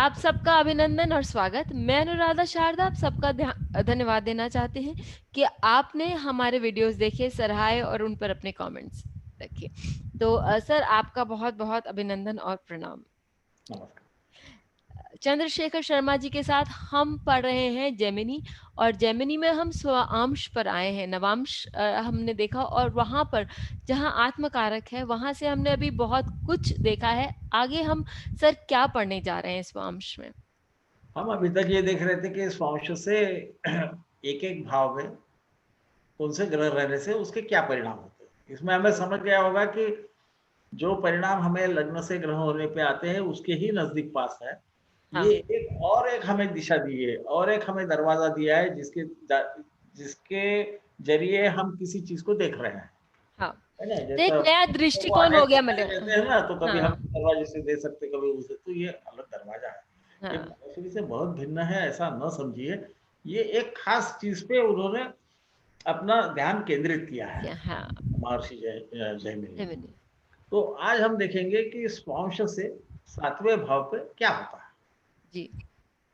आप सबका अभिनंदन और स्वागत। मैं अनुराधा शारदा आप सबका धन्यवाद देना चाहते हैं कि आपने हमारे वीडियोस देखे, सराहे और उन पर अपने कमेंट्स रखे। तो सर, आपका बहुत बहुत अभिनंदन और प्रणाम। नमस्कार। चंद्रशेखर शर्मा जी के साथ हम पढ़ रहे हैं जेमिनी, और जेमिनी में हम स्वांश पर आए हैं। नवांश हमने देखा, और वहां पर जहां आत्मकारक है वहां से हमने अभी बहुत कुछ देखा है। आगे हम सर क्या पढ़ने जा रहे हैं स्वांश में? हम अभी तक ये देख रहे थे कि स्वांश से एक एक भाव में कौन से ग्रह रहने से उसके क्या परिणाम होते हैं। इसमें हमें समझ गया होगा कि जो परिणाम हमें लग्न से ग्रह होने पे आते हैं उसके ही नजदीक पास है। हाँ, ये एक हमें दिशा दी है और एक हमें दरवाजा दिया है जिसके जरिए हम किसी चीज को देख रहे हैं, हाँ। है ना। तो एक जैसा नया वो दृष्टिकोण हो अनेक गया, दिखाई मतलब। देते हैं ना, तो कभी हम हाँ, दरवाजे से दे सकते, कभी उसे, तो ये अलग दरवाजा है। ये हाँ, बांसुरी से बहुत भिन्न है, ऐसा न समझिए। ये एक खास चीज पे उन्होंने अपना ध्यान केंद्रित किया है, क्या? हाँ, महर्षि जयमिनी ने। जेमिनी। तो आज हम देखेंगे कि स्वांश से सातवें भाव पे क्या होता है। जी,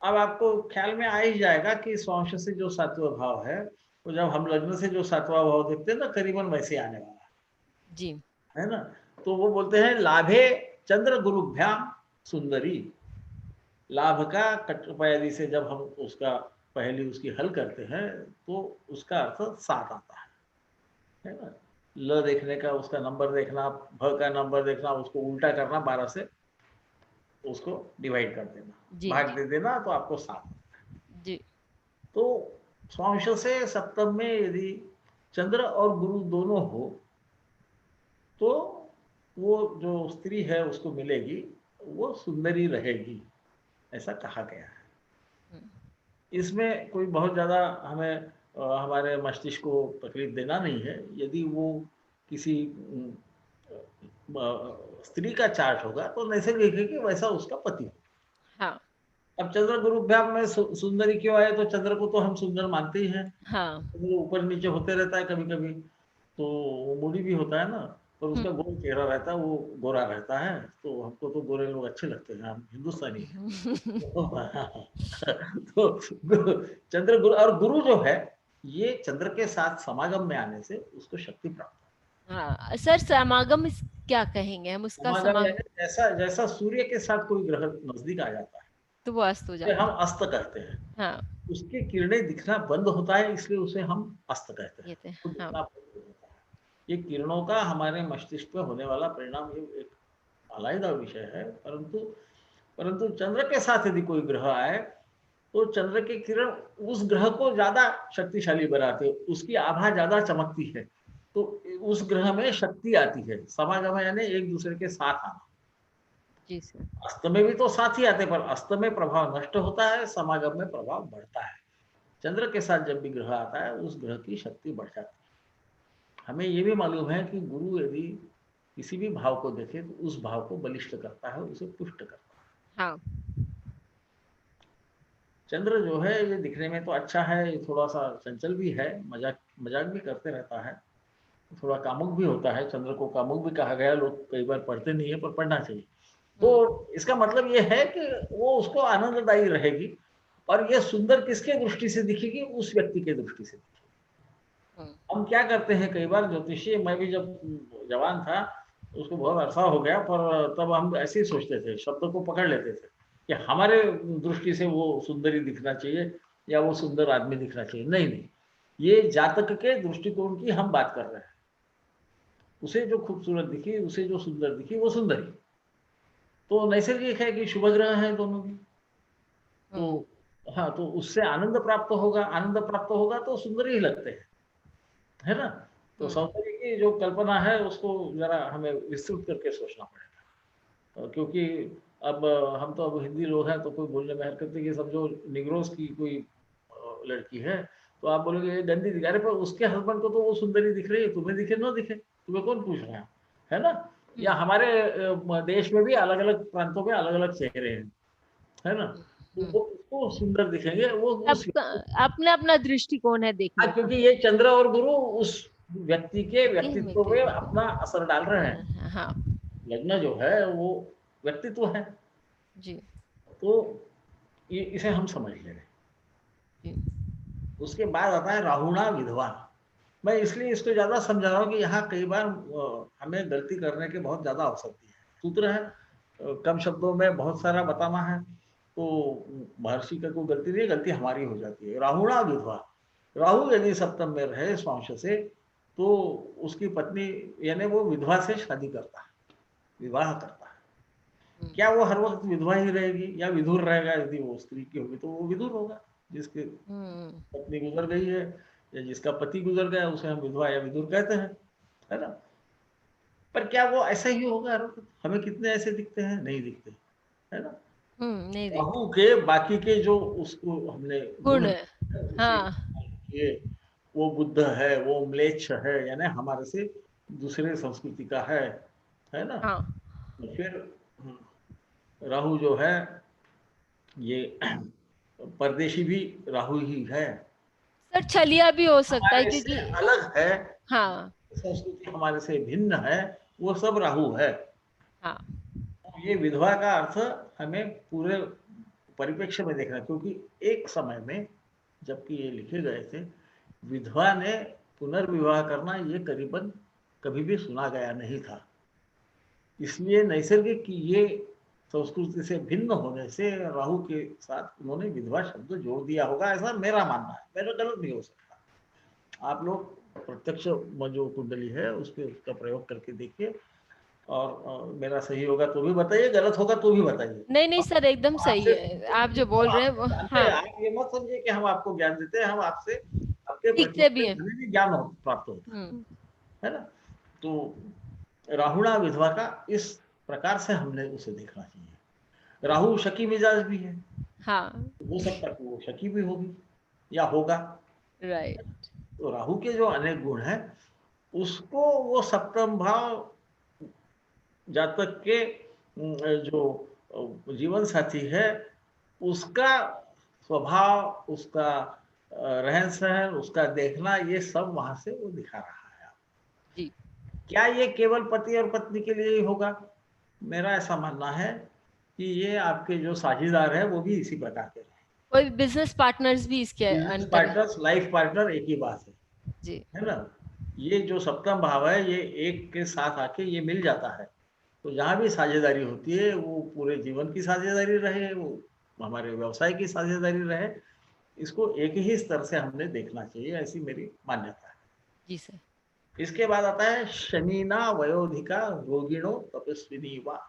अब आपको ख्याल में आ ही जाएगा कि स्वांश से जो सातवां भाव है, तो जब हम लग्न से जो सातवां भाव देखते हैं ना, करीबन वैसे आने वाला जी, है ना। तो वो बोलते हैं लाभे चंद्र गुरुभ्याम सुंदरी। लाभ का कटपयादी से जब हम उसका पहली उसकी हल करते हैं तो उसका अर्थ 7 आता है ना। ल देखने का उसका नंबर देखना, भ का नंबर देखना, उसको उल्टा करना, 12 से उसको डिवाइड कर देना, जी, भाग जी, दे देना, तो आपको 7। जी। तो स्वांश से सप्तम में यदि चंद्र और गुरु दोनों हो तो वो जो स्त्री है उसको मिलेगी, वो सुंदरी रहेगी, ऐसा कहा गया है। हम्म, इसमें कोई बहुत ज़्यादा हमें हमारे मस्तिष्क को तकलीफ देना नहीं है। यदि वो किसी स्त्री का चार्ट होगा तो नैसर्गिक है कि वैसा उसका पति हो। हाँ, अब चंद्र गुरुभ्याम में सुंदरी क्यों आए, तो चंद्र को तो हम सुंदर मानते ही हैं। हाँ। वो ऊपर नीचे होते रहता है कभी कभी, तो वो मूडी भी होता है ना, पर उसका हम्म। गोल चेहरा रहता है, वो गोरा रहता है। तो हमको तो गोरे लोग अच्छे लगते हैं, हम हिंदुस्तानी हैं। तो चंद्र गुरु और गुरु जो है, ये चंद्र के साथ समागम में आने से उसको शक्ति प्राप्त हाँ सर, समागम क्या कहेंगे हम है। उसका? समागम समागम यानी जैसा जैसा सूर्य के साथ कोई ग्रह नजदीक आ जाता है, तो वो अस्त हो उसे जाता हम है। अस्त कहते हैं। हाँ, उसकी किरणें दिखना बंद होता है, इसलिए उसे हम अस्त कहते हैं। ये थे। वो हाँ, दिखना बंद हो जाता है। ये किरणों का हमारे मस्तिष्क पे होने वाला परिणाम, ये एक अलग विषय है। परंतु परंतु चंद्र के साथ यदि कोई ग्रह आए तो चंद्र की किरण उस ग्रह को ज्यादा शक्तिशाली बनाते हैं, उसकी आभा ज्यादा चमकती है, तो उस ग्रह में शक्ति आती है। समागम यानी एक दूसरे के साथ आना। जी सर। अस्त में भी तो साथ ही आते, पर अस्त में प्रभाव नष्ट होता है, समागम में प्रभाव बढ़ता है। चंद्र के साथ जब भी ग्रह आता है उस ग्रह की शक्ति बढ़ जाती है। हमें ये भी मालूम है कि गुरु यदि किसी भी भाव को देखे तो उस भाव को बलिष्ठ करता है, उसे पुष्ट करता है। हाँ, चंद्र जो है ये दिखने में तो अच्छा है, ये थोड़ा सा चंचल भी है, मजाक मजाक भी करते रहता है, थोड़ा कामुक भी होता है। चंद्र को कामुक भी कहा गया, लोग कई बार पढ़ते नहीं है, पर पढ़ना चाहिए। तो इसका मतलब ये है कि वो उसको आनंददायी रहेगी, और ये सुंदर किसके दृष्टि से दिखेगी? उस व्यक्ति के दृष्टि से दिखेगी। हम क्या करते हैं कई बार, ज्योतिषी, मैं भी जब जवान था, उसको बहुत अरसा हो गया, पर तब हम ऐसे ही सोचते थे, शब्द को पकड़ लेते थे कि हमारे दृष्टि से वो सुंदरी दिखना चाहिए या वो सुंदर आदमी दिखना चाहिए। नहीं नहीं, ये जातक के दृष्टिकोण की हम बात कर रहे हैं। उसे जो खूबसूरत दिखी, उसे जो सुंदर दिखी, वो सुंदरी। तो नैसर्गिक है कि शुभ ग्रह है दोनों भी। तो हाँ, तो उससे आनंद प्राप्त होगा, आनंद प्राप्त होगा तो सुंदर ही लगते हैं, है ना। तो सौंदर्य की जो कल्पना है उसको जरा हमें विस्तृत करके सोचना पड़ेगा। क्योंकि अब हम तो अब हिंदी लोग हैं, तो कोई बोलने में हरकत नहीं, कि समझो निग्रोस की कोई लड़की है, तो आप बोलोगे ये गंदी दिखा रहे, पर उसके हस्बैंड को तो वो सुंदरी दिख रही है, तुम्हें दिखे ना दिखे, तुम्हें कौन पूछ रहा है ना। या हमारे देश में भी अलग अलग प्रांतों में अलग अलग चेहरे हैं, है ना। तो वो उसको सुंदर दिखेंगे, वो उस सबका अपना अपना दृष्टिकोण है देखने का। क्योंकि ये चंद्र और गुरु उस व्यक्ति के व्यक्तित्व में के अपना असर डाल रहे हैं। हाँ, लग्न जो है वो व्यक्तित्व है। जी, तो ये इसे हम समझ ले रहे। जी। उसके बाद आता है राहुणा विधवा। मैं इसलिए इसको ज़्यादा समझा रहा हूँ कि यहाँ कई बार हमें गलती करने के बहुत ज़्यादा अवसर दिए हैं। सूत्र है, कम शब्दों में बहुत सारा बताना है, तो महर्षि का कोई गलती नहीं है, गलती हमारी हो जाती है। राहुणा विधवा, राहु यदि सप्तम में रहे स्वांश से, तो उसकी पत्नी यानी वो विधवा से शादी करता है, विवाह करता है। हुँ, क्या वो हर वक़्त विधवा ही रहेगी या विधुर रहेगा? यदि वो स्त्री की होगी तो वो विधुर होगा, जिसकी हुँ, पत्नी गुज़र गई है या जिसका पति गुज़र गया उसे हम विधवा या विधुर कहते हैं, है ना? पर क्या वो ऐसा ही होगा हर वक़्त? हमें कितने ऐसे दिखते हैं? नहीं दिखते, है ना? हुँ, नहीं राहु देखते। के बाकी के जो उसको हमने गुण गुण है। उसे हाँ, इस्तेमाल किए, वो बुद्ध है, वो म्लेच्छ है, यानी हमारे से दूसरे संस्कृति का है ना? हाँ। तो फिर राहु जो है ये परदेशी भी राहु ही है, सर छलिया भी हो सकता है हमारे क्योंकि से अलग है, हाँ, संस्कृति हमारे से भिन्न है, वो सब राहु है। हाँ। ये विधवा का अर्थ हमें पूरे परिप्रेक्ष्य में देखना, क्योंकि एक समय में जबकि ये लिखे गए थे, विधवा ने पुनर्विवाह करना ये करीबन कभी भी सुना गया नहीं था। इसलिए नैसर्गिक कि ये संस्कृति से भिन्न होने से राहु के साथ उन्होंने विधवा शब्द जोड़ दिया होगा, ऐसा मेरा मानना है। मेरा गलत नहीं हो सकता। आप लोग प्रत्यक्ष जो कुंडली है उस पे उसका प्रयोग करके देखिए, और मेरा सही होगा तो भी बताइए, गलत होगा तो भी बताइए। नहीं, नहीं हम सर एकदम सही आपसे है। सीखते आप हैं, जो हम बोल रहे हैं आपसे वो जानते हैं। हाँ, आप ये मत समझिए कि हम आपको ज्ञान देते हैं, हम आपसे आपके प्रश्नों सीखते से भी हैं। हमें भी ज्ञान प्राप्त होता हुँ, है ना? तो राहुणा विधवा का इस प्रकार से हमने उसे देखना चाहिए। राहु शकी मिजाज भी है, हाँ, हो सकता है कि वो शकी भी होगी या होगा। राइट। तो राहु के जो अनेक गुण हैं, उसको वो सप्तम भाव जातक के जो जीवन साथी है, उसका स्वभाव, उसका रहन-सहन, उसका देखना, ये सब वहाँ से वो दिखा रहा है। जी। क्या ये केवल पति और पत्नी के लिए ही होगा? मेरा ऐसा मानना है कि ये आपके जो साझीदार हैं, वो भी इसी प्रकार के रहें। कोई बिज़नेस पार्टनर्स भी इसके बिज़नेस अंतर है। पार्टनर्स, लाइफ पार्टनर एक ही बात जी, है ना? ये जो सप्तम भाव है, ये एक के साथ आके ये मिल जाता है। तो जहाँ भी साझेदारी होती है, वो पूरे जीवन की साझेदारी रहे, वो हमारे व्यवसाय की साझेदारी रहे, इसको एक ही स्तर से हमने देखना चाहिए, ऐसी मेरी मान्यता है। जी सर। इसके बाद आता है शनिना वयोधिका रोगिणो तपस्विनी वा।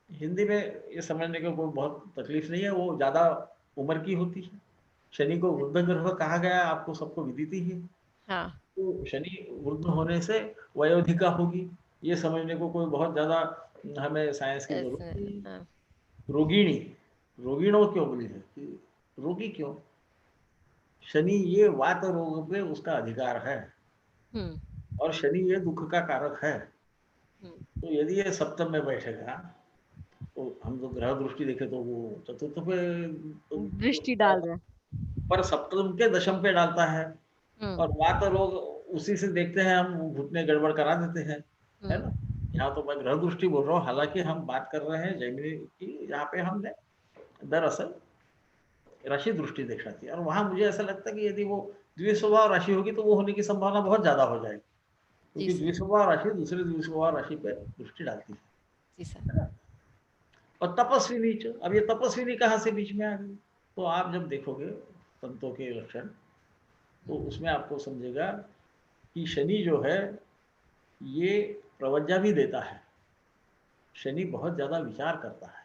हिंदी में ये समझने को कोई बहुत तकलीफ नहीं है, वो ज़्यादा उम्र की होती है। शनि को वृद्ध ग्रह कहा गया, आपको सबको विदित ही है। हाँ, तो शनि वृद्ध होने से वयोधिका होगी, ये समझने को कोई बहुत ज़्यादा हमें साइंस की ज़रूरत ऐसे नहीं है। हाँ, रोगिणी, रोगिणों क्यों बोली है कि रोगी क्यों? शनि ये वात रोग पे उसका अधिकार है, हुँ, और शनि ये दुख का कारक है। हुँ। तो यदि ये सप्तम में बैठेगा, तो हम जो ग्रह दृष्टि देखें तो वो चतुर्थ पे दृष्टि डाल रहे हैं। पर सप्तम के दशम पे डालता है, हुँ, और वात रोग उसी से देखते हैं हम, घुटने गड़बड़ करा देते हैं, है हुँ, ना? यहाँ तो मैं ग्रह दृष्टि बोल रहा हूँ, हालाँकि हम बात कर रहे हैं जैमिनी की, जहाँ पे हमने दरअसल राशि दृष्टि देखना चाहिए, और वहाँ मुझे ऐसा लगता है कि यदि वो द्विस्वभाव राशि होगी तो वो होने की संभावना बहुत ज़्यादा हो जाएगी, जी क्योंकि सर, द्विस्वभाव राशि दूसरे द्विस्वभाव राशि पे दृष्टि डालती जी सर। है ना? और तपस्विनी च, अब ये तपस्विनी कहाँ से बीच में आ गई? तो आप जब देखोगे संतों के लक्षण, तो हुँ, उसमें आपको समझेगा कि शनि जो है, ये प्रवज्ञा भी देता है। शनि बहुत ज़्यादा विचार करता है।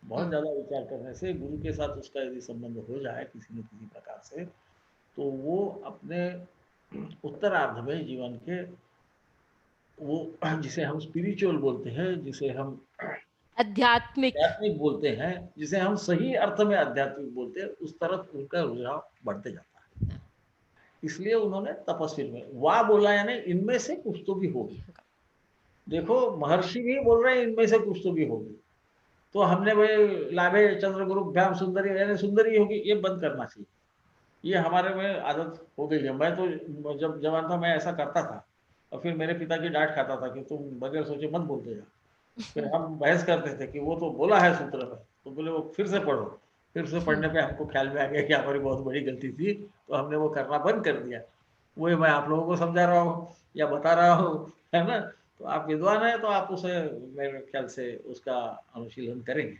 बहुत हुँ, ज़्यादा विचार करने से गुरु के साथ उसका यदि संबंध हो जाए किसी न किसी प्रकार से, तो वो अपने उत्तरार्ध में जीवन के, वो जिसे हम स्पिरिचुअल बोलते हैं, जिसे हम आध्यात्मिक आध्यात्मिक बोलते हैं, जिसे हम सही अर्थ में आध्यात्मिक बोलते हैं, उस तरफ उनका रुझाव बढ़ते जाता है। इसलिए उन्होंने तपस्वी में वाह बोला, यानी इनमें से कुछ तो भी होगी। होगा। देखो महर्षि भी बोल रहे हैं इनमें से कुछ तो भी होगी। तो हमने भाई लाभे चंद्रगुरुभ्याम सुंदरी, यानी सुंदरी होगी, ये बंद करना चाहिए। ये हमारे में आदत हो गई है। मैं तो जब जवान था मैं ऐसा करता था, और फिर मेरे पिता की डांट खाता था कि तुम बगैर सोचे मत बोलते जा। फिर हम बहस करते थे कि वो तो बोला है सूत्र में, तो बोले वो फिर से पढ़ो। फिर से पढ़ने पे हमको ख्याल में आ गया कि हमारी बहुत बड़ी गलती थी, तो हमने वो करना बंद कर दिया। वही मैं आप लोगों को समझा रहा हूँ या बता रहा हूँ, है ना? तो आप विद्वान हैं तो आप उसे मेरे ख्याल से उसका अनुशीलन करेंगे।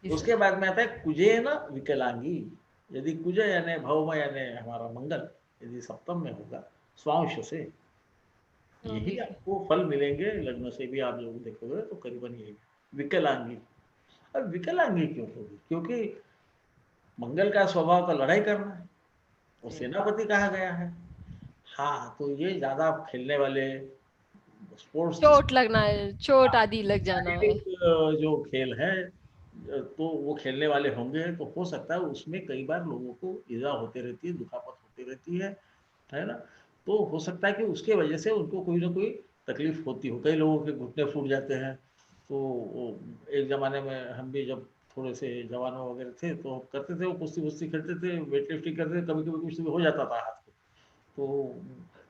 जी सर। उसके बाद में आता है कुजेन विकलांगी। यदि कुज यानी भव में यानी हमारा मंगल यदि सप्तम में होगा स्वांश से, यही ओके। आपको फल मिलेंगे। लग्न से भी आप लोग देखोगे तो करीबन यही विकलांगी। अब विकलांगी क्यों होगी? क्योंकि मंगल का स्वभाव तो लड़ाई करना है, वो जी। सेनापति कहा गया है। हाँ, तो ये ज़्यादा खेलने वाले स्पोर्ट्स चोट लगना है, चोट हाँ, आदि लग जाना है। शारीरिक जो खेल है तो वो खेलने वाले होंगे तो हो सकता है उसमें कई बार लोगों को ईजा होती रहती है, दुखापत होती रहती है ना? तो हो सकता है कि उसके वजह से उनको कोई ना कोई तकलीफ होती हो। कई लोगों के घुटने फूट जाते हैं, तो वो एक ज़माने में हम भी जब थोड़े से जवानों वगैरह थे तो करते थे, वो कुश्ती-वुश्ती खेलते थे, वेट लिफ्टिंग करते थे, कभी-कभी कुछ भी हो जाता था हाथ को।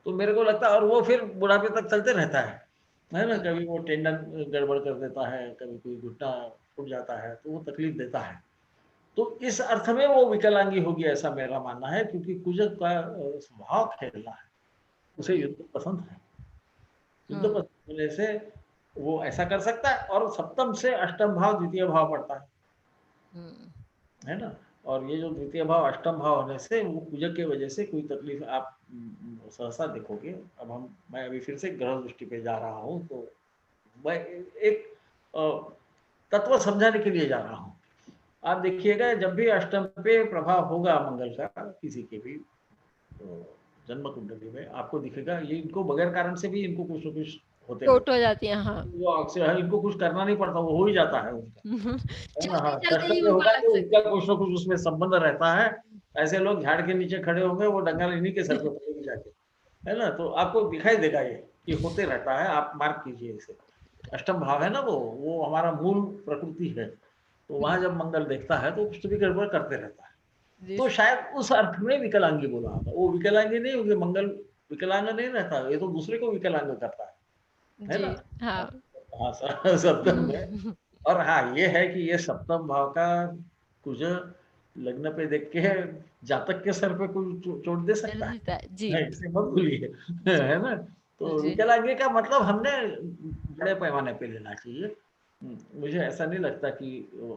तो मेरे को लगता है और वो फिर बुढ़ापे तक चलते रहता है ना? जी। कभी वो टेंडन गड़बड़ कर देता है, कभी कोई घुटना फूट जाता है, तो वो तकलीफ देता है। तो इस अर्थ में वो विकलांगी होगी ऐसा मेरा मानना है, क्योंकि कुजक का स्वभाव खेलना है, उसे जी। युद्ध पसंद है। युद्ध हुँ। पसंद होने से वो ऐसा कर सकता है और सप्तम से अष्टम भाव द्वितीय भाव पड़ता हुँ। है ना? और ये जो द्वितीय भाव अष्टम भाव होने से वो कुजक की वजह से कोई तकलीफ आप सहसा देखोगे। अब मैं अभी फिर से ग्रह दृष्टि पे जा रहा हूँ, तो मैं एक अ, तत्व समझाने के लिए जा रहा हूँ। आप देखिएगा जब भी अष्टम पे प्रभाव होगा मंगल का किसी के भी जन्म कुंडली में, आपको दिखेगा ये इनको बगैर कारण से भी इनको कुछ न कुछ होते चोट रहता हो जाती है, हाँ। है। वो अक्सर इनको कुछ करना नहीं पड़ता, वो हो ही जाता है उनका। है ना? हाँ, चलते-चलते षष्ठ ही में उनको होगा लग तो सकता उनका कुछ न कुछ उसमें संबंध रहता है। ऐसे लोग झाड़ के नीचे खड़े होंगे, वो डंगा इन्हीं के सर पे पड़ेगी जाके। है ना? तो आपको दिखाई देगा ये, कि होते रहता है, आप मार्क कीजिए इसे। अष्टम भाव है ना वो हमारा मूल प्रकृति है। तो है। वहाँ जब मंगल देखता है तो कुछ भी गड़बड़ करते रहता है। जी तो सर। शायद उस अर्थ में विकलांगी बोला होगा। वो विकलांगी नहीं होगी, मंगल विकलांग नहीं रहता, ये तो दूसरे को विकलांग करता है जी, ना? हाँ, हाँ। हाँ, सप्तम में। और हाँ, ये है कि ये सप्तम भाव का कुछ लग्न पे देख के जातक के सर पे कोई चोट दे सकता रहता है। जी, है, इसे मत भूलिए, है ना? तो जी। विकलांगी का मतलब हमने बड़े पैमाने पे लेना चाहिए। मुझे ऐसा नहीं लगता कि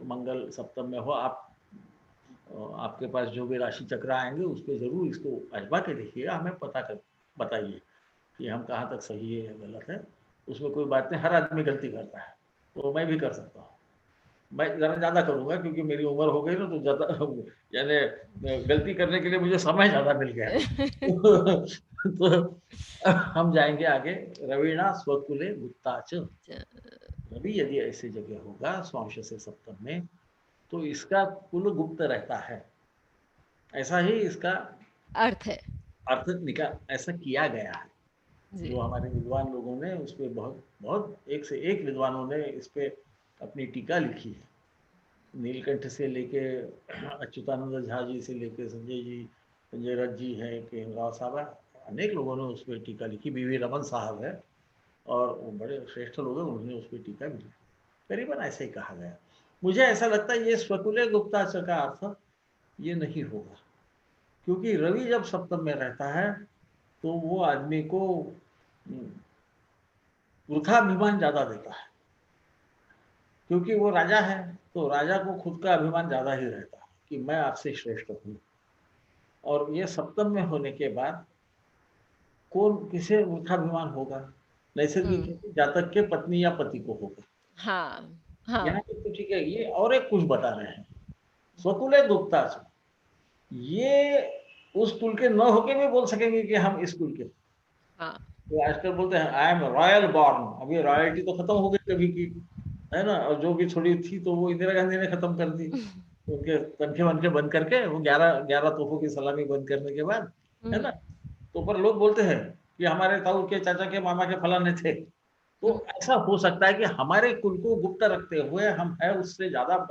मंगल सप्तम में हो। आपके पास जो भी राशि चक्र आएँगे उस पे ज़रूर इसको आज़मा के देखिएगा, हमें पता कर बताइए कि हम कहाँ तक सही है या गलत है। उसमें कोई बात नहीं, हर आदमी गलती करता है, तो मैं भी कर सकता हूँ। मैं ज़रा ज़्यादा करूँगा क्योंकि मेरी उम्र हो गई ना, तो ज़्यादा यानी गलती करने के लिए मुझे समय ज़्यादा मिल गया है। तो हम जाएँगे आगे। रवीणा स्वकुले गुप्ता च। रवि यदि ऐसी जगह होगा स्वांश से सप्तम में, तो इसका कुल गुप्त रहता है। ऐसा ही इसका अर्थ है। अर्थ ऐसा किया गया है। जी। जो हमारे विद्वान लोगों ने उस पे बहुत बहुत एक से एक विद्वानों ने इस पे अपनी टीका लिखी है। नीलकंठ से लेके अच्युतानंद झा जी से लेके संजय जी, संजय रथ जी हैं, के राव साहब हैं, अनेक लोगों ने उस पे टीका लिखी। वी रमन साहब है और वो बड़े श्रेष्ठ लोग हैं, उन्होंने उस पे टीका भी लिखी। करीबन ऐसे ही कहा गया। मुझे ऐसा लगता है ये स्वकुले गुप्ताचर का अर्थ ये नहीं होगा, क्योंकि रवि जब सप्तम में रहता है तो वो आदमी को वृथाभिमान ज़्यादा देता है, क्योंकि वो राजा है, तो राजा को खुद का अभिमान ज़्यादा ही रहता है कि मैं आपसे श्रेष्ठ हूँ। और ये सप्तम में होने के बाद कौन किसे वृथाभिमान होगा? नैसर्गिक है हुँ। कि जातक के पत्नी या पति को होगा। हाँ, हाँ। यहाँ तक तो ठीक है, ये और एक कुछ बता रहे हैं। स्वकुले गुप्ता से, ये उस कुल के न होके भी बोल सकेंगे कि हम इस कुल के। हाँ। तो आजकल बोलते हैं आई एम रॉयल बॉर्न। अभी रॉयल्टी तो खत्म हो गई कभी की, है ना? और जो भी थोड़ी थी तो वो इंदिरा गांधी ने खत्म कर दी। उनके तनखे-वनखे बंद करके वो 11 तोपों की सलामी बंद करने के बाद, है हुँ, ना? तो पर लोग बोलते हैं कि हमारे ताऊ के, चाचा के, मामा के फलाने थे। हुँ। तो ऐसा हो सकता है कि हमारे कुल को गुप्त रखते हुए हम है उससे ज़्यादा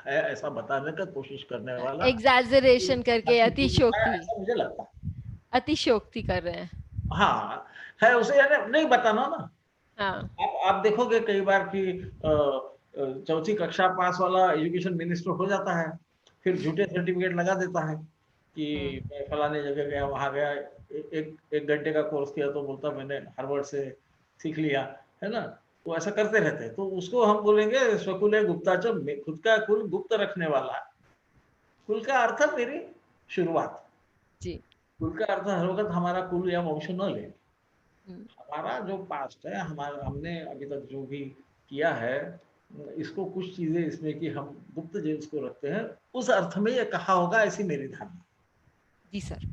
है ऐसा बताने का कोशिश करने वाला एक्ज़ैजरेशन करके अति कुल है, अतिशयोक्ति, ऐसा मुझे लगता है। अतिशयोक्ति कर रहे हैं। हाँ, है उसे यानी नहीं बताना ना। हाँ। आप देखोगे कई बार कि चौथी कक्षा पास वाला एजुकेशन मिनिस्टर हो जाता है, फिर झूठे सर्टिफिकेट लगा देता है कि हुँ, मैं फलाने जगह गया, वहाँ गया, एक घंटे का कोर्स किया तो बोलता मैंने हार्वर्ड से सीख लिया, है ना? वो ऐसा करते रहते हैं, तो उसको हम बोलेंगे स्वकुले गुप्ताचर, खुद का कुल गुप्त रखने वाला। कुल का अर्थ है मेरी शुरुआत। जी। कुल का अर्थ हर वक़्त हमारा कुल या वंश न ले। हुँ, हमारा जो पास्ट है, हमारा हमने अभी तक जो भी किया है, इसको कुछ चीज़ें इसमें कि हम गुप्त जिसको रखते हैं, उस अर्थ में ये कहा होगा, ऐसी मेरी धारणा। जी सर।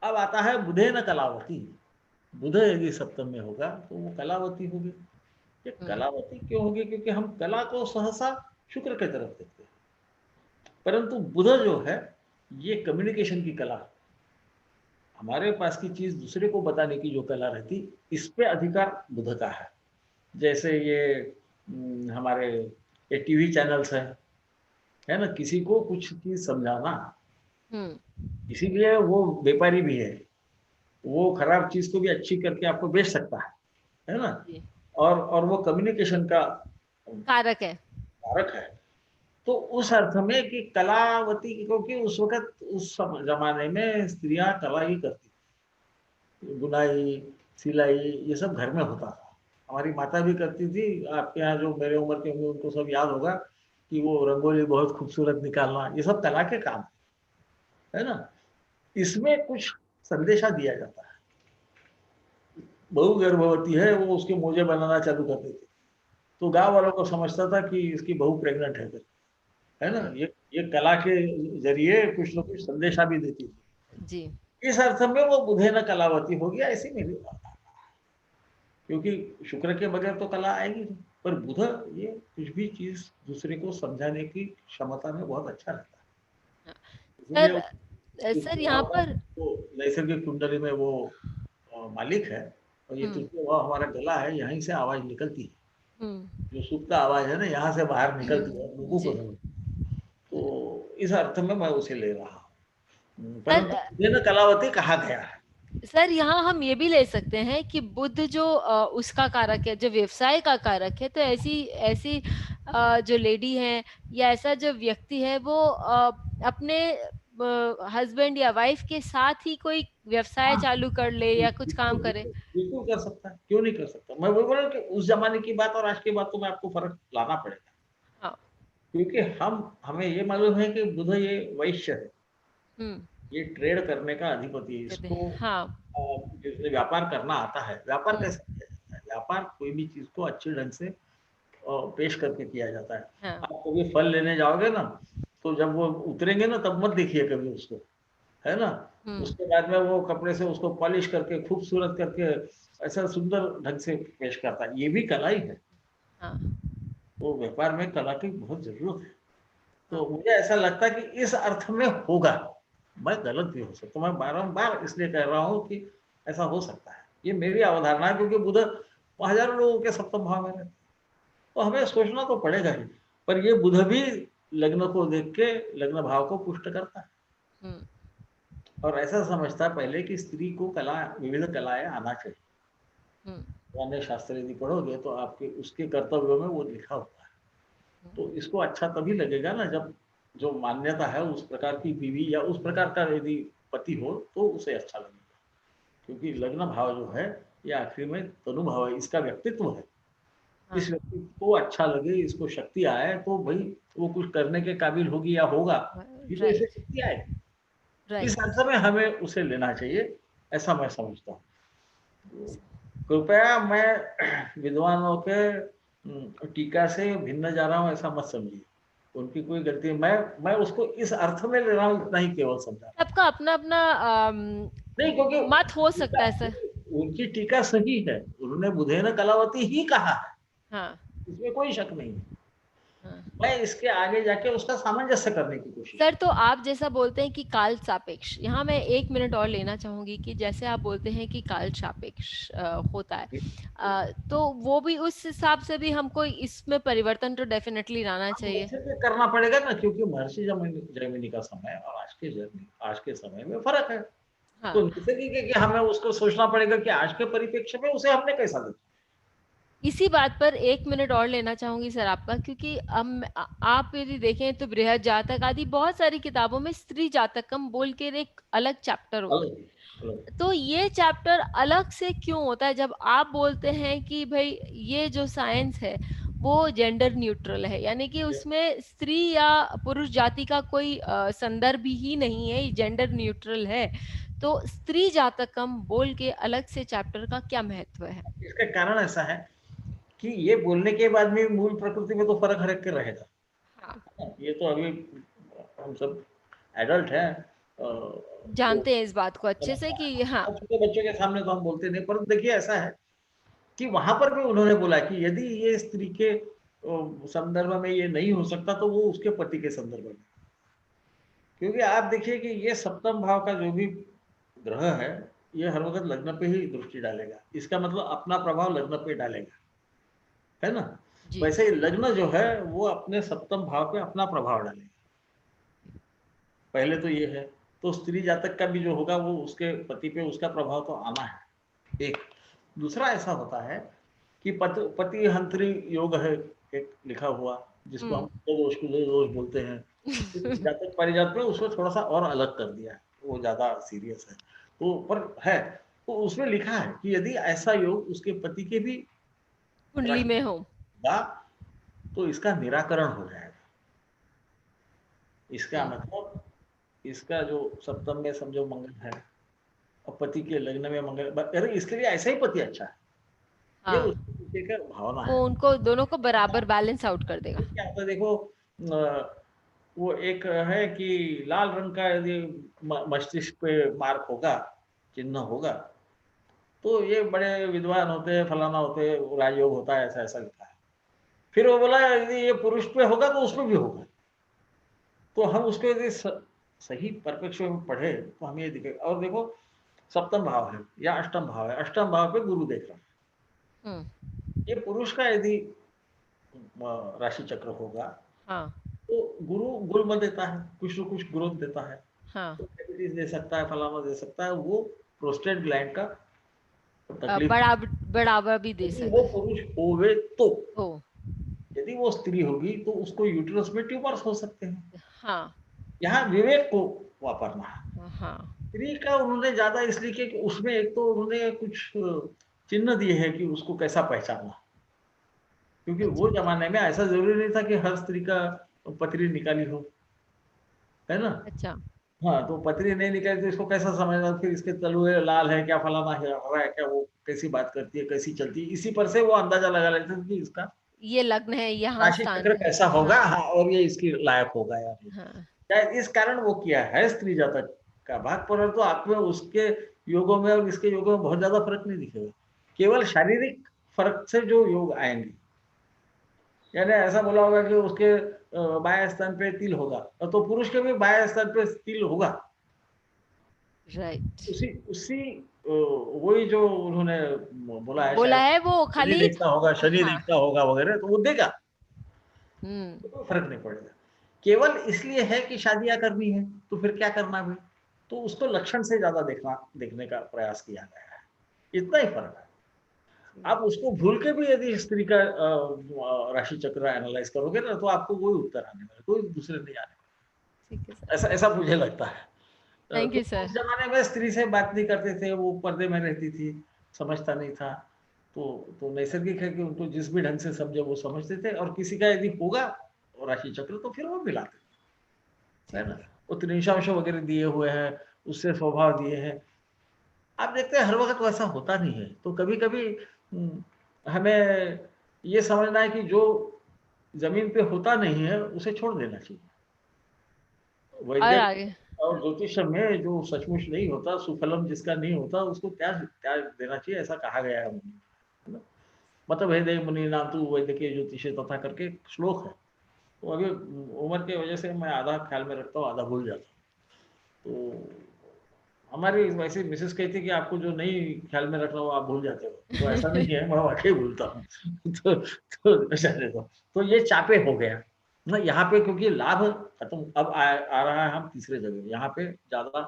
अब आता है बुधेन कलावती। बुध यदि सप्तम में होगा, तो वो कलावती होगी। ये हुँ, कलावती क्यों होगी? क्योंकि हम कला को सहसा शुक्र की तरफ देखते हैं। परंतु बुध जो है, ये कम्युनिकेशन की कला, हमारे पास की चीज़ दूसरे को बताने की जो कला रहती, इस पे अधिकार बुध का है। जैसे ये हमारे ये टीवी चैनल्स हैं, है ना? किसी को कुछ चीज़ समझाना, हुँ, इसीलिए वो व्यापारी भी है। वो खराब चीज़ को भी अच्छी करके आपको बेच सकता है ना? जी। और वो कम्युनिकेशन का कारक है। कारक है। तो उस अर्थ में कि कलावती, क्योंकि उस वक़्त उस ज़माने में स्त्रियाँ कला ही करती थी। बुनाई, सिलाई ये सब घर में होता था। हमारी माता भी करती थी, आपके यहाँ जो मेरे उम्र के होंगे उनको सब याद होगा कि वो रंगोली बहुत खूबसूरत निकालना, ये सब कला के काम है ना? इसमें कुछ संदेशा दिया जाता है। बहू गर्भवती है, वो उसके मोजे बनाना चालू कर देती, तो गाँव वालों को समझता था कि इसकी बहू प्रेग्नेंट है करके, है ना? हुँ, ये कला के ज़रिए कुछ न कुछ संदेशा भी देती थी। जी। इस अर्थ में वो बुधेन कलावती हो गया, ऐसी मेरी बात है। क्योंकि शुक्र के बगैर तो कला आएगी नहीं। पर बुध ये कुछ भी चीज़ दूसरे को समझाने की क्षमता में बहुत अच्छा रहता है। हाँ, इसीलिए सर इस सर यहाँ प्रभाव का पर तो नैसर्गिक कुंडली में वो मालिक है, और ये हुँ, तृतीय भाव हमारा गला है, यहीं से आवाज़ निकलती है। हुँ, जो सुप्त आवाज़ है ना, यहाँ से बाहर निकलती है, लोगों को जी। समझ, तो इस अर्थ में मैं उसे ले रहा हूँ। सर परंतु बुधेन कलावती कहा गया है। सर यहाँ हम ये भी ले सकते हैं कि बुध जो उसका कारक है, जो व्यवसाय का कारक है, तो ऐसी ऐसी जो लेडी है या ऐसा जो व्यक्ति है वो अपने हस्बैंड या वाइफ के साथ ही कोई व्यवसाय हाँ, चालू कर ले या कुछ काम बिल्कुल, करे। बिल्कुल, बिल्कुल कर सकता है, क्यों नहीं कर सकता? मैं वही बोल रहा हूँ कि उस ज़माने की बात और आज की बात तो में आपको फ़र्क लाना पड़ेगा। हाँ, क्योंकि हमें ये मालूम है कि बुध ये वैश्य है, हुँ, ये ट्रेड करने का अधिपति है, कहते इसको हैं। हाँ, जिसे व्यापार करना आता है। व्यापार हुँ, कैसे किया जाता है? व्यापार कोई भी चीज़ को अच्छे ढंग से पेश करके किया जाता है। हाँ, आप कभी फल लेने जाओगे ना, तो जब वो उतरेंगे ना तब मत देखिए कभी उसको, है ना? हुँ, उसके बाद में वो कपड़े से उसको पॉलिश करके, खूबसूरत करके, ऐसा सुंदर ढंग से पेश करता है। ये भी कला ही है। हाँ, तो व्यापार में कला की बहुत ज़रूरत है। हाँ, तो मुझे ऐसा लगता है कि इस अर्थ में होगा। मैं गलत भी हो सकता हूँ। मैं बारंबार इसलिए कह रहा हूँ कि ऐसा हो सकता है। ये मेरी अवधारणा है, क्योंकि बुध हज़ारों लोगों के सप्तम भाव में रहते हैं। तो हमें सोचना तो पड़ेगा ही। पर ये बुध भी लग्न को देख के लग्न भाव को पुष्ट करता है, हुँ, और ऐसा समझता है पहले कि स्त्री को कला, विविध कलाएँ आना चाहिए। हुँ, पुराने शास्त्र यदि पढ़ोगे तो आपके उसके कर्तव्यों में वो लिखा होता है। हुँ, तो इसको अच्छा तभी लगेगा ना, जब जो मान्यता है उस प्रकार की बीवी या उस प्रकार का यदि पति हो, तो उसे अच्छा लगेगा। क्योंकि लग्न भाव जो है, ये आखिरी में तनु भाव है, इसका व्यक्तित्व है। हाँ, इस व्यक्ति को अच्छा लगे, इसको शक्ति आए, तो भई वो कुछ करने के काबिल होगी या होगा, तभी तो इसे राइट, शक्ति आएगी। इस राइट। अर्थ में हमें उसे लेना चाहिए, ऐसा मैं समझता हूँ। तो कृपया मैं विद्वानों के टीका से भिन्न जा रहा हूँ, ऐसा मत समझिए। उनकी कोई गलती है, मैं उसको इस अर्थ में ले रहा हूँ, इतना ही केवल समझा रहा हूँ। सबका अपना-अपना नहीं, क्योंकि मत हो टीका सकता है सर। उनकी टीका सही है, उन्होंने बुधेन कलावती ही कहा है, हाँ, इसमें कोई शक नहीं है। हाँ। मैं इसके आगे जाके उसका सामंजस्य करने की कोशिश सर कर तो आप जैसा बोलते हैं कि काल सापेक्ष, यहाँ मैं 1 मिनट और लेना चाहूँगी कि जैसे आप बोलते हैं कि काल सापेक्ष होता है। तो वो भी उस हिसाब से भी हमको इसमें परिवर्तन तो डेफ़िनेटली लाना अब चाहिए। वैसे तो करना पड़ेगा ना, क्योंकि महर्षि जैमिनी का समय और आज के समय में फ़र्क है। तो हाँ, नैसर्गिक है कि हमें उसको सोचना पड़ेगा कि आज के परिप्रेक्ष्य में उसे हमने कैसा देखा। इसी बात पर 1 मिनट और लेना चाहूँगी सर आपका, क्योंकि आप यदि देखें तो बृहद जातक आदि बहुत सारी किताबों में स्त्री जातकम बोल के एक अलग चैप्टर होता अलग अलग। है। तो ये चैप्टर अलग से क्यों होता है जब आप बोलते हैं कि भई ये जो साइंस है वो जेंडर न्यूट्रल है, यानी कि उसमें स्त्री या पुरुष जाति का कोई संदर्भ ही नहीं है, ये जेंडर न्यूट्रल है। तो स्त्री जातकम बोल के अलग से चैप्टर का क्या महत्व है? इसका कारण ऐसा है कि ये बोलने के बाद में मूल प्रकृति में तो फ़र्क हर एक के रहेगा। हाँ। ये तो अभी हम सब एडल्ट हैं, तो जानते हैं इस बात को अच्छे से कि हाँ। छोटे बच्चों के सामने तो हम बोलते नहीं, परंतु देखिए ऐसा है कि वहाँ पर भी उन्होंने बोला कि यदि ये स्त्री के संदर्भ में ये नहीं हो सकता तो वो उसके पति के संदर्भ में। क्योंकि आप देखिए कि ये सप्तम भाव का जो भी ग्रह है, ये हर वक़्त लग्न पे ही दृष्टि डालेगा। इसका मतलब अपना प्रभाव लग्न पे डालेगा, है ना? जी। वैसे ही लग्न जो है वो अपने सप्तम भाव पे अपना प्रभाव डालेगा। पहले तो ये है, तो स्त्री जातक का भी जो होगा वो उसके पति पे उसका प्रभाव तो आना है, एक। दूसरा ऐसा होता है कि पति हंत्री योग है एक लिखा हुआ, जिसको हम हुँ। कुजोदोष दोष बोलते हैं। तो जातक पारिजात में उसको थोड़ा-सा और अलग कर दिया है, वो ज़्यादा सीरियस है। तो पर है, तो उसमें लिखा है कि यदि ऐसा योग उसके पति के भी कुंडली राशि में हो। होगा, तो इसका निराकरण हो जाएगा। इसका जी। मतलब इसका जो सप्तम में समझो मंगल है और पति के लग्न में मंगल, अरे इसके लिए ऐसा ही पति अच्छा है। ये हाँ, उसके पीछे का भावना वो है। उनको दोनों को बराबर बैलेंस आउट कर देगा। क्या होता है देखो, वो एक है कि लाल रंग का यदि मस्तिष्क पे मार्क होगा, चिन्ह होगा, तो ये बड़े विद्वान होते हैं, फलाना होते हैं, राजयोग होता है, ऐसा-ऐसा लिखा है। फिर वो बोला यदि ये पुरुष पे होगा तो उसमें भी होगा। तो हम उसको यदि सही परिप्रेक्ष्य में पढ़े तो हमें ये दिखेगा। और देखो सप्तम भाव है या अष्टम भाव है, अष्टम भाव पे गुरु देख रहा है। हुँ। ये पुरुष का यदि राशि चक्र होगा हाँ। तो गुरु गुल्म देता है, कुछ न कुछ ग्रोथ देता है। हाँ। तो डायबिटीज दे सकता है, फलाना दे सकता है, वो प्रोस्टेट ग्लैंड का तकलीफ। बढ़ावा भी दे यदि वो सकता है। पुरुष होवे तो, हो। यदि वो स्त्री होगी तो उसको यूटेरस में ट्यूमर्स हो सकते हैं। हाँ। यहाँ विवेक को वापरना है। हाँ। स्त्री का उन्होंने ज़्यादा इसलिए कि उसमें एक तो उन्होंने कुछ चिन्ह दिए हैं कि उसको कैसा पहचानना। क्योंकि अच्छा। वो ज़माने में ऐसा ज़रूरी नहीं था कि हर स्त्री का पथरी निकाली हो, है ना? अच्छा। हाँ, तो पथरी नहीं निकाली तो इसको कैसा समझना, फिर इसके तलुए लाल है क्या, फलाना है, हरा है क्या, वो कैसी बात करती है, कैसी चलती है, इसी पर से वो अंदाज़ा लगा लेते थे कि इसका ये लग्न है, यहाँ राशि स्थान चक्र है। कैसा होगा, हाँ। हाँ, और ये इसकी लायक होगा या नहीं। हाँ। शायद इस कारण वो किया है स्त्री जातक का भाग, परंतु आप में उसके योगों में और इसके योगों में बहुत ज़्यादा फ़र्क नहीं दिखेगा। केवल शारीरिक फ़र्क से जो योग आएँगे, यानी ऐसा बोला होगा कि उसके बाएँ स्तन पे तिल होगा, तो पुरुष के भी बाएँ स्तन पे तिल होगा। राइट। उसी उसी वही जो उन्होंने बोला है बोला शायद, है वो खाली। शनि हाँ। देखता होगा वगैरह, तो वो देगा, हुँ। तो कोई फ़र्क नहीं पड़ेगा। केवल इसलिए है कि शादियाँ करनी है, तो फिर क्या करना भाई? तो उसको लक्षण से ज़्यादा देखने का प्रयास किया गया है। इतना ही फ़र्क है। आप उसको भूल के भी यदि स्त्री का राशि चक्र एनालाइज़ करोगे ना, तो आपको वही उत्तर आने वाला है, कोई दूसरे नहीं आने ठीक है सर। वाले। ऐसा ऐसा मुझे लगता है। थैंक तो यू सर। उस ज़माने में स्त्री से बात नहीं करते थे, वो पर्दे में रहती थी, समझता नहीं था। तो नैसर्गिक है कि उनको जिस भी ढंग से समझे वो समझते थे, और किसी का यदि होगा राशि चक्र तो फिर वो मिलाते थे, है ठीक ना? है। वो त्रिंशांश वगैरह दिए हुए हैं, उससे स्वभाव दिए हैं। आप देखते हैं हर वक़्त वैसा होता नहीं है, तो कभी-कभी हमें ये समझना है कि जो ज़मीन पे होता नहीं है, उसे छोड़ देना चाहिए। और वैदिक आगे। और ज्योतिष में जो सचमुच नहीं होता, सुफलम जिसका नहीं होता, उसको त्याग त्याग देना चाहिए, ऐसा कहा गया है मुनि, है ना? मतभेदे मुनीनां तु वैद्यकीय ज्योतिषे तथा करके एक श्लोक है। तो अभी उम्र की वजह से मैं आधा ख्याल में रखता हूँ, आधा भूल जाता हूँ। तो हमारी वैसे मिसेज़ कहती है कि आपको जो नहीं ख्याल में रखना वो आप भूल जाते हो। तो ऐसा नहीं है, मैं वाक़ई भूलता हूँ। तो रहने दो। तो ये चापे हो गया। ना यहाँ पे क्योंकि लाभ खत्म अब आ रहा है, हम तीसरे जगह। यहाँ पे ज़्यादा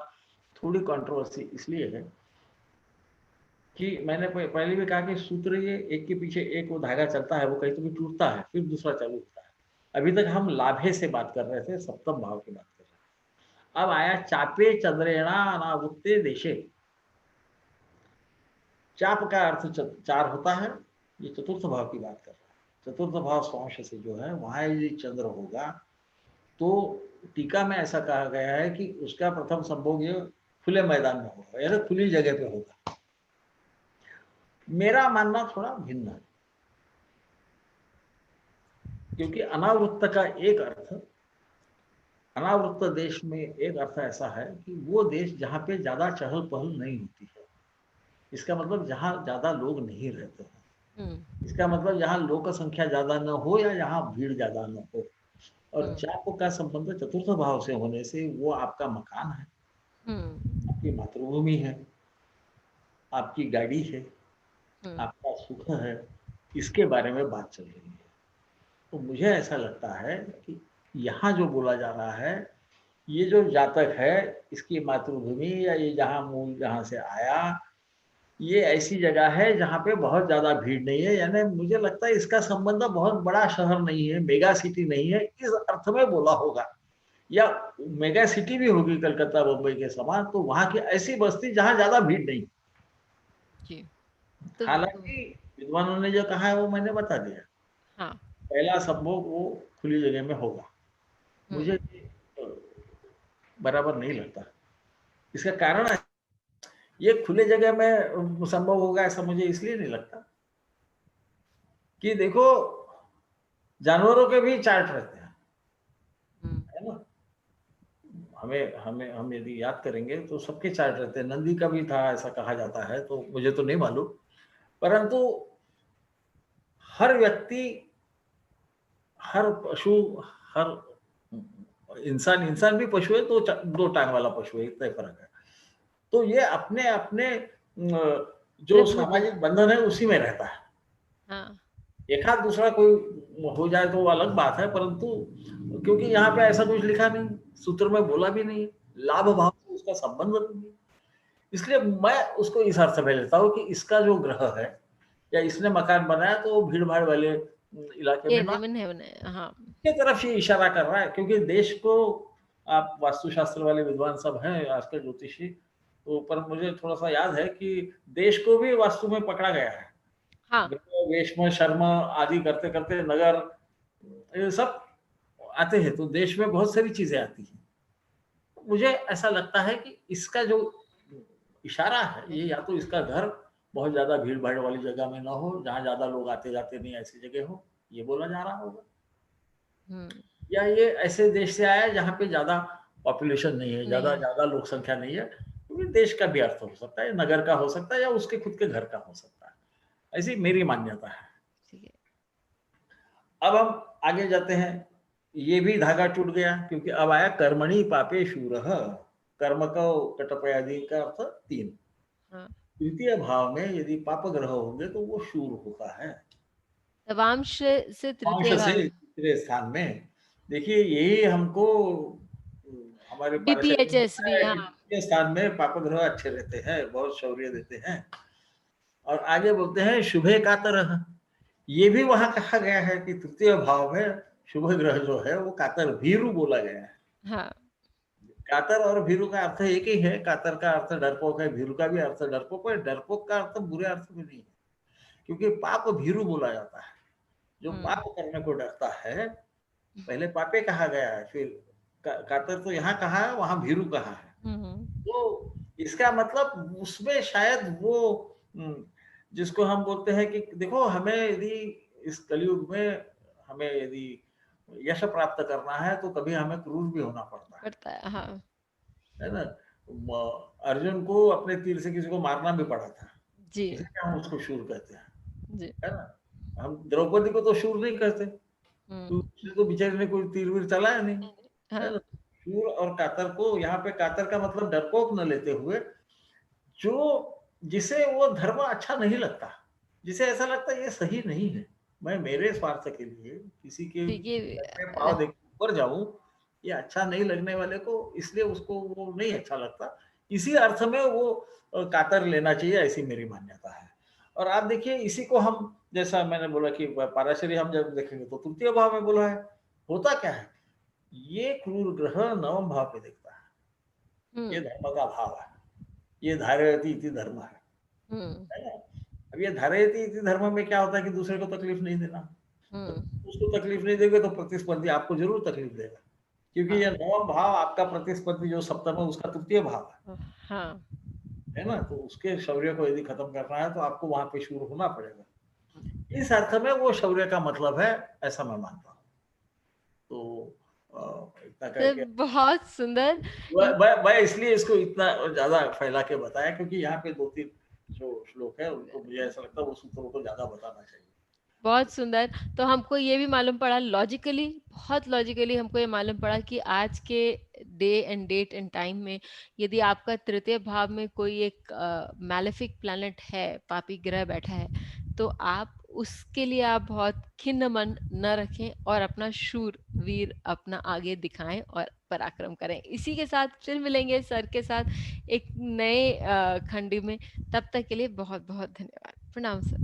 थोड़ी कंट्रोवर्सी इसलिए है कि मैंने पहले भी कहा कि सूत्र ये एक के पीछे एक वो धागा चलता है, वो कहीं तो भी टूटता है, फिर दूसरा चालू होता है। अभी तक हम लाभे से बात कर रहे थे, सप्तम भाव की बात कर रहे थे। अब आया चापे चंद्रेणा अनावृत्ते देशे। चाप का अर्थ चार होता है, ये चतुर्थ भाव की बात कर रहा है। चतुर्थ भाव स्वांश से जो है वहां यदि चंद्र होगा तो टीका में ऐसा कहा गया है कि उसका प्रथम संभोग ये खुले मैदान में होगा, यानी खुली जगह पे होगा। मेरा मानना थोड़ा भिन्न है, क्योंकि अनावृत्त का एक अर्थ, अनावृत्त देश में एक अर्थ ऐसा है कि वो देश जहाँ पे ज्यादा चहल पहल नहीं होती है। इसका मतलब जहाँ ज्यादा लोग नहीं रहते हैं। हुँ, इसका मतलब जहाँ लोक संख्या ज्यादा न हो या जहाँ भीड़ ज्यादा न हो। और हुँ, चाप का संबंध चतुर्थ भाव से होने से वो आपका मकान है, हुँ, आपकी मातृभूमि है, आपकी गाड़ी है, हुँ, आपका सुख है, इसके बारे में बात चल रही है। तो मुझे ऐसा लगता है कि यहाँ जो बोला जा रहा है, ये जो जातक है, इसकी मातृभूमि या ये जहाँ मूल जहाँ से आया, ये ऐसी जगह है जहाँ पे बहुत ज्यादा भीड़ नहीं है। यानी मुझे लगता है इसका संबंध बहुत बड़ा शहर नहीं है, मेगा सिटी नहीं है, इस अर्थ में बोला होगा। या मेगा सिटी भी होगी कलकत्ता बम्बई के समान, तो वहां की ऐसी बस्ती जहां ज्यादा भीड़ नहीं। जी। तो हालांकि विद्वानों ने जो कहा है वो मैंने बता दिया। हाँ, पहला संभोग वो खुली जगह में होगा। हुँ, मुझे बराबर नहीं लगता। इसका कारण है, ये खुले जगह में संभव होगा ऐसा मुझे इसलिए नहीं लगता कि देखो, जानवरों के भी चार्ट रहते हैं, हुँ, है ना। हमें हमें हम यदि याद करेंगे तो सबके चार्ट रहते हैं। नंदी का भी था ऐसा कहा जाता है, तो मुझे तो नहीं मालूम। परंतु हर व्यक्ति, हर पशु, हर इंसान, इंसान भी पशु है तो दो टांग वाला पशु है, इतना ही फर्क है। तो ये अपने अपने जो प्रभुति सामाजिक बंधन है उसी में रहता है। हाँ, एक आध दूसरा कोई हो जाए तो वो अलग बात है, परंतु क्योंकि यहाँ पे ऐसा कुछ लिखा नहीं, सूत्र में बोला भी नहीं, लाभ भाव से उसका संबंध नहीं है। इसलिए मैं उसको इस अर्थ में लेता हूँ कि इसका जो ग्रह है या इसने मकान बनाया तो भीड़ भाड़ वाले इलाके में ना, एरिया में नहीं बनाया, हाँ, की तरफ ये इशारा कर रहा है। क्योंकि देश को, आप वास्तुशास्त्र वाले विद्वान सब हैं आजकल ज्योतिषी, तो पर मुझे थोड़ा सा याद है कि देश को भी वास्तु में पकड़ा गया है। हाँ, ग्रह वेशम शर्म आदि करते करते नगर, ये सब आते हैं, तो देश में बहुत सारी चीजें आती हैं। मुझे ऐसा लगता है कि इसका जो इशारा है, ये या तो इसका घर बहुत ज्यादा भीड़ भाड़ वाली जगह में ना हो, जहाँ ज्यादा लोग आते जाते नहीं, ऐसी जगह हो, ये बोला जा रहा होगा। हुँ, या ये ऐसे देश से आया है जहाँ पे ज्यादा पॉपुलेशन नहीं है, नहीं ज्यादा है, ज्यादा लोक संख्या नहीं है, क्योंकि देश का भी अर्थ हो सकता है, नगर का हो सकता है, या उसके खुद के घर का हो सकता है। ऐसी मेरी मान्यता है। ठीक है। अब हम आगे जाते हैं। ये भी धागा टूट गया, क्योंकि अब आया कर्मणि पापे शूरः। कर्म का कटपयादि का अर्थ तीन। हाँ, तृतीय भाव में यदि पाप ग्रह होंगे तो वो शूर होता है। नवांश से अंश तृतीय से भाव तीसरे स्थान में। देखिए यही हमको हमारे पारशरी में बीपीएचएस होता भी है हाँ, कि तृतीय स्थान में पाप ग्रह अच्छे रहते हैं, बहुत शौर्य देते हैं। और आगे बोलते हैं शुभे का तरह। ये भी वहां कहा गया है कि तृतीय भाव में शुभ ग्रह जो है वो कातर, भीरु बोला गया है। हाँ, कातर और भीरु का अर्थ एक ही है। कातर का अर्थ डरपोक है, भीरु का भी अर्थ डरपोक है। डरपोक का अर्थ बुरे अर्थ में नहीं है, क्योंकि पाप भीरु बोला जाता है। जो हुँ, पाप करने को डरता है, पहले पापे कहा गया है, फिर कातर तो यहाँ कहा है, वहां भीरु कहा है। हुँ, हुँ, तो इसका मतलब उसमें शायद वो जिसको हम बोलते हैं कि देखो, हमें यदि इस कलयुग में हमें यदि यश प्राप्त करना है तो कभी हमें क्रूर भी होना पड़ता पड़ता है, हाँ, है ना। अर्जुन को अपने तीर से किसी को मारना भी पड़ा था, जी, इसलिए हम उसको शूर कहते हैं, जी, है ना। हम द्रौपदी को तो शूर नहीं कहते, तो हुँ, उसने तो बेचारे ने कोई तीर वीर चलाया नहीं, है हाँ, ना। शूर और कातर को यहाँ पे, कातर का मतलब डरपोक न लेते हुए, जो जिसे वो धर्म अच्छा नहीं लगता, जिसे ऐसा लगता है ये सही नहीं है, मैं मेरे स्वार्थ के लिए किसी के देखिए सर पे पाँव देके ऊपर जाऊं, ये अच्छा नहीं लगने वाले को, इसलिए उसको वो नहीं अच्छा लगता। इसी अर्थ में वो कातर लेना चाहिए, ऐसी मेरी मान्यता है। और आप देखिए इसी को हम, जैसा मैंने बोला कि पराशरी हम जब देखेंगे तो तृतीय भाव में बोला है। होता क्या है? ये क्रूर ग्रह नवम भाव पे देखता है। ये हुँ, धर्म का भाव है। ये धारयति इति धर्म हुँ, है ना? अब ये धारयति इति धर्म में क्या होता है कि दूसरे को तकलीफ नहीं देना। तो हुँ, उसको तकलीफ नहीं देंगे तो प्रतिस्पर्धी आपको ज़रूर तकलीफ देगा। क्योंकि हाँ, ये नवम भाव आपका प्रतिस्पर्धी जो सप्तम है उसका तृतीय भाव हाँ, है ना? तो उसके शौर्य को यदि खत्म करना है तो आपको वहाँ पे शूर होना पड़ेगा। हुँ। इस अर्थ में वो शौर्य का मतलब है, ऐसा मैं मानता हूँ। तो इतना कह तो के बहुत सुंदर। मैं इसलिए इसको इतना ज़्यादा फैला के बताया क्योंकि यहाँ पे 2-3 जो श्लोक हैं उनको मुझे ऐसा लगता है वो सूत्रों को ज़्यादा बताना चाहिए। बहुत सुंदर। तो हमको ये भी मालूम पड़ा लॉजिकली, बहुत लॉजिकली हमको ये मालूम पड़ा कि आज के day and date and time में यदि आपका तृतीय भाव में कोई एक मैलेफिक प्लैनेट है, पापी ग्रह बैठा है, तो आप उसके लिए आप बहुत खिन्न मन न रखें और अपना शूर वीर अपना आगे दिखाएं और पराक्रम करें। इसी के साथ फिर मिलेंगे सर के साथ एक नए खंडी में। तब तक के लिए बहुत बहुत धन्यवाद। प्रणाम सर।